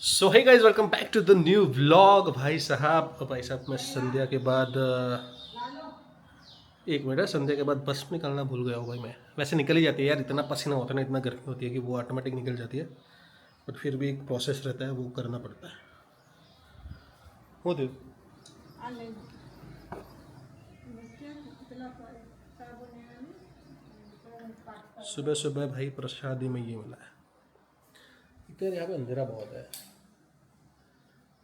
So hey guys, welcome back to the new vlog. भाई साहब मैं संध्या के बाद एक मिनट, संध्या के बाद बस निकलना भूल गया हूँ भाई। मैं वैसे निकल ही जाती है यार, इतना पसीना होता है ना, इतना गर्मी होती है कि वो ऑटोमेटिक निकल जाती है। बट फिर भी एक प्रोसेस रहता है, वो करना पड़ता है। वो दे। सुबह सुबह भाई प्रसादी में ये मिला है। इधर यहाँ पे अंधेरा बहुत है,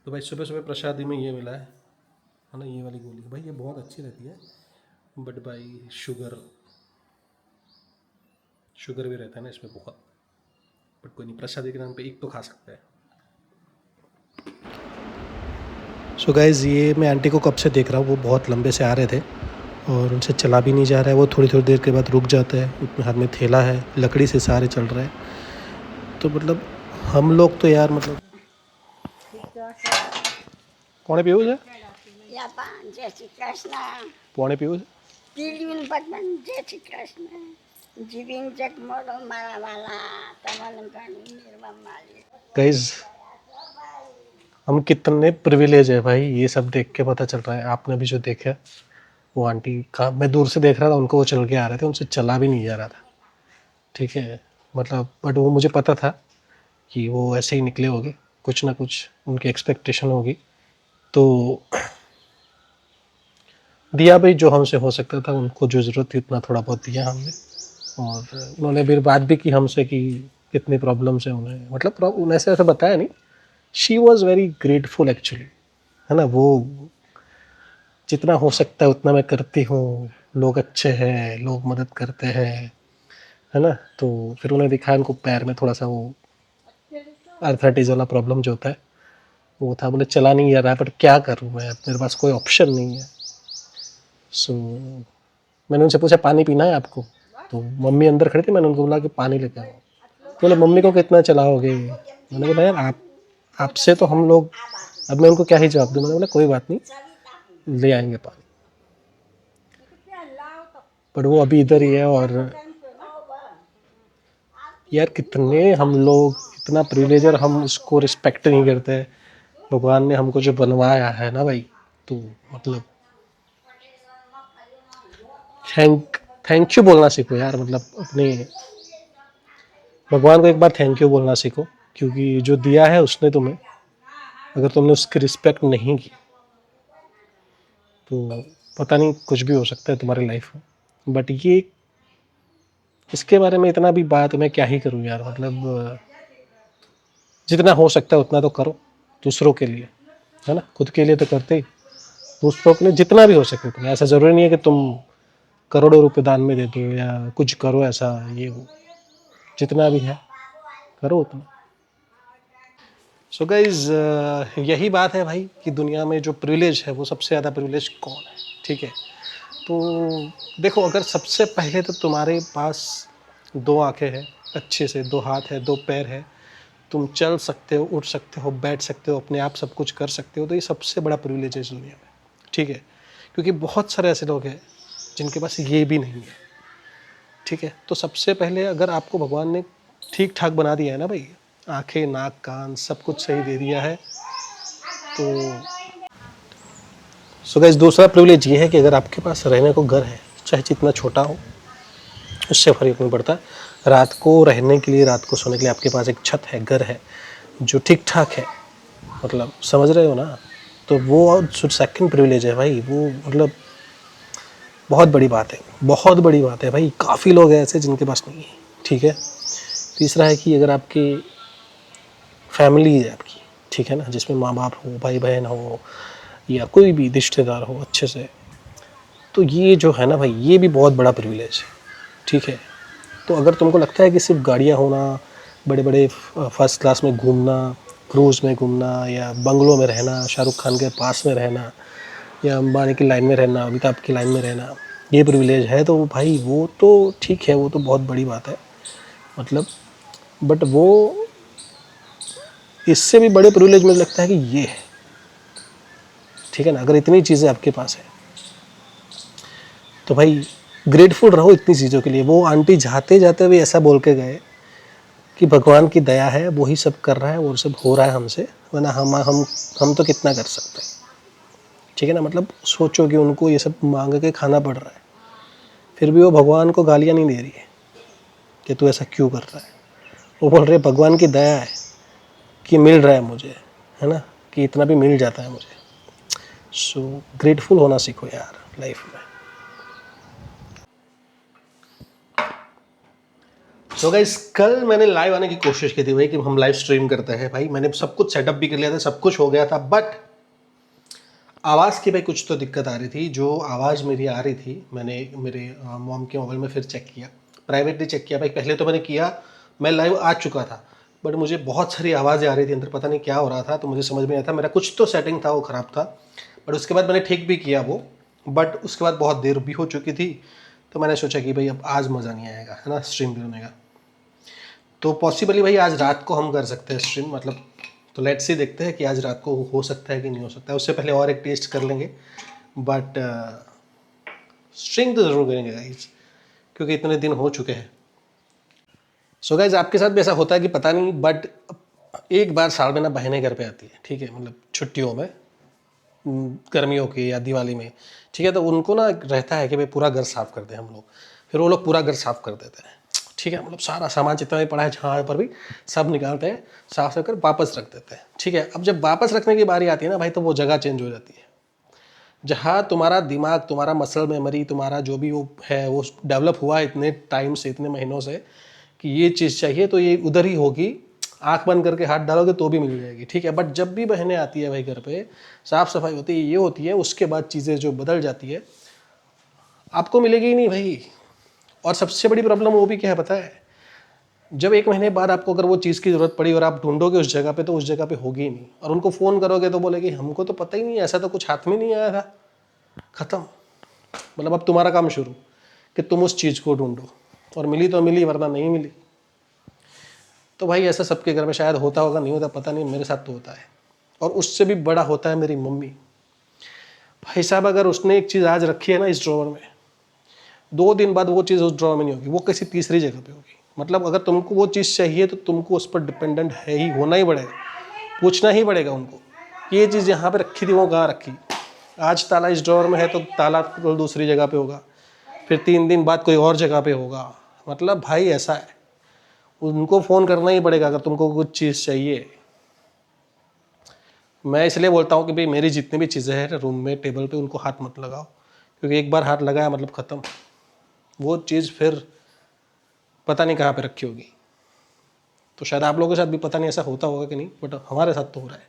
तो भाई सुबह सुबह प्रसादी में ये मिला है ना, ये वाली गोली भाई, ये बहुत अच्छी रहती है। बट भाई शुगर शुगर भी रहता है ना इसमें बहुत। बट कोई नहीं, प्रसादी के नाम पे एक तो खा सकते हैं। सो गाइज़, ये मैं आंटी को कब से देख रहा हूँ, वो बहुत लंबे से आ रहे थे और उनसे चला भी नहीं जा रहा है। वो थोड़ी थोड़ी देर के बाद रुक जाते हैं, उनके हाथ में थैला है, लकड़ी से सारे चल रहे हैं। तो मतलब हम लोग तो यार मतलब पौने पीयूष है, जय श्री कृष्ण पौने पीयूष। તીલિયું ભગવાન જય શ્રી કૃષ્ણ જીવીન જગમોડો મારા વાલા તમારું ઘણું નિર્મમ માલી गाइज, हम कितने प्रिविलेज है भाई, ये सब देख के पता चल रहा है। आपने भी जो देखा, वो आंटी का मैं दूर से देख रहा था, उनको वो चल के आ रहे थे, उनसे चला भी नहीं जा रहा था। ठीक है, मतलब बट वो मुझे पता था कि वो ऐसे ही निकले होंगे, कुछ ना कुछ उनकी एक्सपेक्टेशन होगी। तो दिया भाई जो हमसे हो सकता था, उनको जो ज़रूरत थी उतना थोड़ा बहुत दिया हमने। और उन्होंने फिर बात भी की हमसे कि कितनी प्रॉब्लम्स है उन्हें, मतलब उन्हें ऐसे ऐसे बताया नहीं। She was very grateful actually, है ना। वो जितना हो सकता है उतना मैं करती हूँ, लोग अच्छे हैं, लोग मदद करते हैं, है ना। तो फिर उन्हें दिखाया, उनको पैर में थोड़ा सा वो आर्थराइटिस वाला प्रॉब्लम जो होता है वो था। बोले चला नहीं जा रहा है, पर क्या करूँ मैं, मेरे पास कोई ऑप्शन नहीं है। सो मैंने उनसे पूछा पानी पीना है आपको, तो मम्मी अंदर खड़ी थी, मैंने उनको बोला कि पानी लेके आओ। बोले मम्मी को कितना चलाओगे। मैंने बोला यार आपसे तो हम लोग, अब मैं उनको क्या ही जवाब दूँ। मैंने बोला कोई बात नहीं, ले आएंगे पानी। पर वो अभी इधर ही है। और यार कितने हम लोग इतना प्रिविलेज, और हम उसको रिस्पेक्ट नहीं करते। भगवान ने हमको जो बनवाया है ना भाई, तो मतलब थैंक थैंक यू बोलना सीखो यार। मतलब अपने भगवान को एक बार थैंक यू बोलना सीखो, क्योंकि जो दिया है उसने तुम्हें, अगर तुमने उसकी रिस्पेक्ट नहीं की तो पता नहीं कुछ भी हो सकता है तुम्हारी लाइफ में। बट ये, इसके बारे में इतना भी बात मैं क्या ही करूँ यार। मतलब जितना हो सकता है उतना तो करो दूसरों के लिए, है ना। खुद के लिए तो करते ही, दूसरों के लिए जितना भी हो सके तुम्हें। ऐसा ज़रूरी नहीं है कि तुम करोड़ों रुपए दान में दे दो या कुछ करो ऐसा ये वो, जितना भी है करो उतना। सो गाइज, यही बात है भाई कि दुनिया में जो प्रिविलेज है वो सबसे ज़्यादा प्रिविलेज कौन है। ठीक है, तो देखो, अगर सबसे पहले तो तुम्हारे पास दो आंखें हैं, अच्छे से दो हाथ है, दो पैर है, तुम चल सकते हो, उठ सकते हो, बैठ सकते हो, अपने आप सब कुछ कर सकते हो, तो ये सबसे बड़ा प्रिविलेज है इस दुनिया में। ठीक है, क्योंकि बहुत सारे ऐसे लोग हैं जिनके पास ये भी नहीं है। ठीक है, तो सबसे पहले अगर आपको भगवान ने ठीक ठाक बना दिया है ना भाई, आंखें नाक कान सब कुछ सही दे दिया है, तो सो गाइस, दूसरा प्रिविलेज ये है कि अगर आपके पास रहने को घर है, चाहे जितना छोटा हो, उससे फर्क नहीं पड़ता। रात को रहने के लिए, रात को सोने के लिए आपके पास एक छत है, घर है जो ठीक ठाक है, मतलब समझ रहे हो ना। तो वो जो सेकंड प्रिविलेज है भाई, वो मतलब बहुत बड़ी बात है, बहुत बड़ी बात है भाई। काफ़ी लोग हैं ऐसे जिनके पास नहीं है। ठीक है, तीसरा है कि अगर आपकी फैमिली है आपकी, ठीक है ना, जिसमें माँ बाप हो, भाई बहन हो, या कोई भी रिश्तेदार हो अच्छे से, तो ये जो है ना भाई, ये भी बहुत बड़ा प्रिविलेज है। ठीक है, तो अगर तुमको लगता है कि सिर्फ गाड़ियाँ होना, बड़े बड़े फर्स्ट क्लास में घूमना, क्रूज़ में घूमना, या बंगलों में रहना, शाहरुख खान के पास में रहना, या अंबानी की लाइन में रहना, अमिताभ की लाइन में रहना, ये प्रिविलेज है, तो भाई वो तो ठीक है, वो तो बहुत बड़ी बात है मतलब। बट वो, इससे भी बड़े प्रिविलेज मुझे लगता है कि ये है। ठीक है ना, अगर इतनी चीज़ें आपके पास है तो भाई ग्रेटफुल रहो इतनी चीज़ों के लिए। वो आंटी जाते जाते भी ऐसा बोल के गए कि भगवान की दया है, वो ही सब कर रहा है, वो सब हो रहा है हमसे, वरना हम तो कितना कर सकते हैं। ठीक है ना, मतलब सोचो कि उनको ये सब मांग के खाना पड़ रहा है, फिर भी वो भगवान को गालियाँ नहीं दे रही है कि तू ऐसा क्यों कर रहा है। वो बोल रहे भगवान की दया है कि मिल रहा है मुझे, है ना, कि इतना भी मिल जाता है मुझे। सो ग्रेटफुल होना सीखो यार लाइफ में। सो गाइस, कल मैंने लाइव आने की कोशिश की थी भाई कि हम लाइव स्ट्रीम करते हैं। भाई मैंने सब कुछ सेटअप भी कर लिया था, सब कुछ हो गया था, बट आवाज़ की भाई कुछ तो दिक्कत आ रही थी। जो आवाज़ मेरी आ रही थी, मैंने मेरे मॉम के मोबाइल में फिर चेक किया, प्राइवेटली चेक किया भाई। पहले तो मैंने किया, मैं लाइव आ चुका था, बट मुझे बहुत सारी आवाज़ें आ रही थी अंदर, पता नहीं क्या हो रहा था, तो मुझे समझ में आया था मेरा कुछ तो सेटिंग था वो ख़राब था। बट उसके बाद मैंने ठीक भी किया वो, बट उसके बाद बहुत देर भी हो चुकी थी, तो मैंने सोचा कि भाई अब आज मज़ा नहीं आएगा, है ना, स्ट्रीम करने का। तो पॉसिबली भाई आज रात को हम कर सकते हैं स्ट्रीम, मतलब तो लेट्स से देखते हैं कि आज रात को हो सकता है कि नहीं हो सकता है। उससे पहले और एक टेस्ट कर लेंगे, बट स्ट्रीम तो ज़रूर करेंगे गाइज, क्योंकि इतने दिन हो चुके हैं। सो गाइज, आपके साथ भी ऐसा होता है कि पता नहीं, बट एक बार साल में ना बहनें घर पे आती है, ठीक है, मतलब छुट्टियों में, गर्मियों की या दिवाली में, ठीक है, तो उनको ना रहता है कि भाई पूरा घर साफ़ कर दें हम लोग। फिर वो लोग पूरा घर साफ़ कर देते हैं, ठीक है, मतलब सारा सामान जितना भी पड़ा है जहाँ पर भी सब निकालते हैं, साफ कर वापस रख देते हैं। ठीक है, अब जब वापस रखने की बारी आती है ना भाई, तो वो जगह चेंज हो जाती है। जहाँ तुम्हारा दिमाग, तुम्हारा मसल मेमोरी, तुम्हारा जो भी वो है, वो डेवलप हुआ है इतने टाइम से, इतने महीनों से, कि ये चीज़ चाहिए तो ये उधर ही होगी। आंख बंद करके हाथ डालोगे तो भी मिल जाएगी, ठीक है। बट जब भी बहनें आती है भाई घर पे, साफ़ सफाई होती है, ये होती है, उसके बाद चीज़ें जो बदल जाती है, आपको मिलेगी ही नहीं भाई। और सबसे बड़ी प्रॉब्लम वो भी क्या है पता है, जब एक महीने बाद आपको अगर वो चीज़ की ज़रूरत पड़ी और आप ढूंढोगे उस जगह पे, तो उस जगह पे होगी ही नहीं। और उनको फ़ोन करोगे तो बोलेगी हमको तो पता ही नहीं, ऐसा तो कुछ हाथ में नहीं आया था। ख़त्म। मतलब अब तुम्हारा काम शुरू कि तुम उस चीज़ को ढूंढो, और मिली तो मिली, वरना नहीं मिली। तो भाई ऐसा सबके घर में शायद होता होगा, नहीं होता पता नहीं, मेरे साथ तो होता है। और उससे भी बड़ा होता है मेरी मम्मी। भाई साहब, अगर उसने एक चीज़ आज रखी है ना इस ड्रॉवर में, 2 दिन बाद वो चीज़ उस ड्रॉवर में नहीं होगी, वो किसी तीसरी जगह पे होगी। मतलब अगर तुमको वो चीज़ चाहिए तो तुमको उस पर डिपेंडेंट है ही, होना ही पड़ेगा, पूछना ही पड़ेगा उनको, ये चीज़ यहाँ पे रखी थी, वो कहाँ रखी। आज ताला इस ड्रॉवर में है तो ताला कल दूसरी जगह पे होगा, फिर 3 दिन बाद कोई और जगह पे होगा। मतलब भाई ऐसा है, उनको फ़ोन करना ही पड़ेगा अगर तुमको कुछ चीज़ चाहिए। मैं इसलिए बोलता हूँ कि भाई मेरी जितनी भी चीज़ें हैं रूम में, टेबल पे, उनको हाथ मत लगाओ, क्योंकि एक बार हाथ लगाया मतलब ख़त्म। वो चीज़ फिर पता नहीं कहाँ पे रखी होगी। तो शायद आप लोगों के साथ भी पता नहीं ऐसा होता होगा कि नहीं, बट हमारे साथ तो हो रहा है।